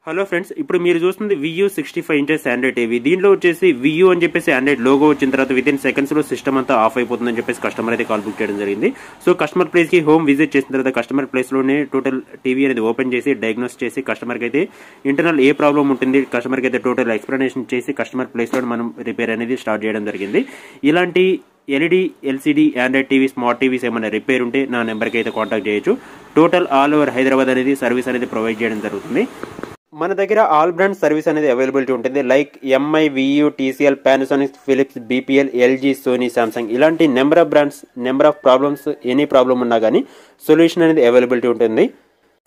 Hello friends, ఇప్పుడు మీరు చూస్తుంది VU 65 ఇంచెస్ ఆండ్రాయిడ్ టీవీ. దీంట్లో వచ్చేసి VU అని చెప్పేసి ఆండ్రాయిడ్ లోగో వచ్చిన తర్వాత వితిన్ సెకండ్స్ లో సిస్టమ్ అంతా ఆఫ్ అయిపోతుందని చెప్పేసి కస్టమర్ అయితే కాల్ బుక్ చేయడం జరిగింది. సో కస్టమర్ ప్లేస్ కి హోమ్ విజిట్ చేసిన తర్వాత కస్టమర్ ప్లేస్ లోనే టోటల్ టీవీ అనేది ఓపెన్ చేసి డయాగ్నోస్ చేసి కస్టమర్ కి అయితే ఇంటర్నల్ ఏ ప్రాబ్లం ఉంటుంది కస్టమర్ కి అయితే టోటల్ ఎక్స్ప్లెనేషన్ చేసి కస్టమర్ ప్లేస్ లో మనం రిపేర్ అనేది స్టార్ట్ చేయడం జరిగింది. ఇలాంటి LED, LCD, Android TV, smart TVs ఏమైనా రిపేర్ ఉంటే నా నెంబర్కి అయితే కాంటాక్ట్ చేయొచ్చు. టోటల్ ఆల్ ఓవర్ హైదరాబాద్ అనేది సర్వీస్ అనేది ప్రొవైడ్ చేయడం జరుగుతుంది. మన దగ్గర ఆల్ బ్రాండ్ సర్వీస్ అనేది అవైలబిలిటీ ఉంటుంది. Like MI, VU, TCL, Panasonic, Philips, BPL, LG, Sony, Samsung ఇలాంటి number of brands, number of problems, any problem ఉన్నా కానీ సొల్యూషన్ అనేది అవైలబిలిటీ ఉంటుంది.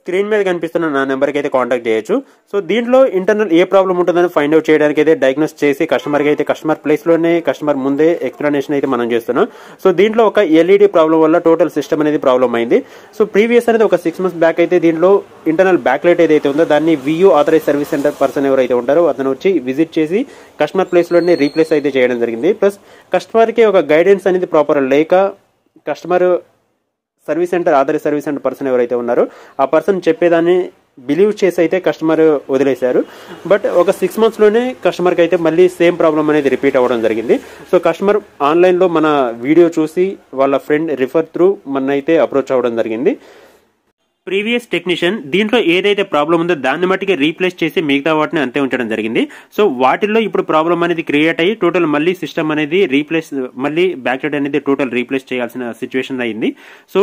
స్క్రీన్ మీద కనిపిస్తున్న నా నెంబర్కి అయితే కాంటాక్ట్ చేయొచ్చు. సో దీంట్లో ఇంటర్నల్ ఏ ప్రాబ్లం ఉంటుందని ఫైండ్ అవుట్ చేయడానికి అయితే డయాగ్నోస్ చేసి కస్టమర్కి అయితే కస్టమర్ ప్లేస్లోనే కస్టమర్ ముందే ఎక్స్ప్లెనేషన్ అయితే మనం చేస్తున్నాం. సో దీంట్లో ఒక LED ప్రాబ్లం వల్ల టోటల్ సిస్టమ్ అనేది ప్రాబ్లం అయింది. సో ప్రీవియస్ అనేది ఒక 6 months బ్యాక్ అయితే దీంట్లో ఇంటర్నల్ బ్యాక్ లైట్ ఏదైతే ఉందో దాన్ని VU authorise service centre person ఎవరైతే ఉంటారో అతను వచ్చి విజిట్ చేసి కస్టమర్ ప్లేస్లోనే రీప్లేస్ అయితే చేయడం జరిగింది. ప్లస్ కస్టమర్కి ఒక గైడెన్స్ అనేది ప్రాపర్ లేక customer service centre authorise service centre person ఎవరైతే ఉన్నారో ఆ పర్సన్ చెప్పేదాన్ని బిలీవ్ చేసి అయితే కస్టమర్ వదిలేశారు. బట్ ఒక 6 months లోనే కస్టమర్కి అయితే మళ్ళీ సేమ్ ప్రాబ్లం అనేది రిపీట్ అవ్వడం జరిగింది. సో కస్టమర్ ఆన్లైన్లో మన వీడియో చూసి వాళ్ళ ఫ్రెండ్ రిఫర్ త్రూ మన అయితే అప్రోచ్ అవ్వడం జరిగింది. ప్రీవియస్ టెక్నీషియన్ దీంట్లో ఏదైతే ప్రాబ్లం ఉందో దాన్ని మట్టికి రీప్లేస్ చేసి మిగతా వాటిని అంతే ఉంచడం జరిగింది. సో వాటిల్లో ఇప్పుడు ప్రాబ్లం అనేది క్రియేట్ అయ్యి టోటల్ మళ్ళీ సిస్టమ్ అనేది మళ్ళీ బ్యాక్ లైట్ అనేది టోటల్ రీప్లేస్ చేయాల్సిన సిచ్యువేషన్ అయింది. సో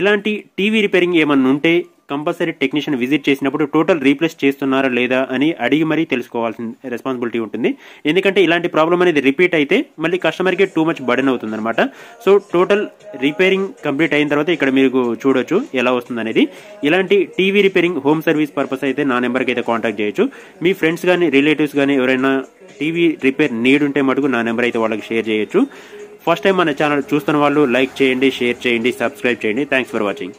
ఇలాంటి టీవీ రిపేరింగ్ ఏమన్నా ఉంటే కంపల్సరీ టెక్నీషియన్ విజిట్ చేసినప్పుడు టోటల్ రీప్లేస్ చేస్తున్నారా లేదా అని అడిగి మరీ తెలుసుకోవాల్సిన రెస్పాన్సిబిలిటీ ఉంటుంది. ఎందుకంటే ఇలాంటి ప్రాబ్లం అనేది రిపీట్ అయితే మళ్ళీ కస్టమర్కి టూ మచ్ బర్డెన్ అవుతుంది అనమాట. సో టోటల్ రిపేరింగ్ కంప్లీట్ అయిన తర్వాత ఇక్కడ మీరు చూడొచ్చు ఎలా వస్తుంది అనేది. ఇలాంటి TV repairing home service purpose అయితే నా నెంబర్కి అయితే కాంటాక్ట్ చేయొచ్చు. మీ ఫ్రెండ్స్ కానీ రిలేటివ్స్ కానీ ఎవరైనా టీవీ రిపేర్ నీడ్ ఉంటే మటుకు నా నెంబర్ అయితే వాళ్ళకి షేర్ చేయొచ్చు. ఫస్ట్ టైం మన ఛానల్ చూస్తున్న వాళ్ళు లైక్ చేయండి, షేర్ చేయండి, సబ్స్క్రైబ్ చేయండి. Thanks for watching.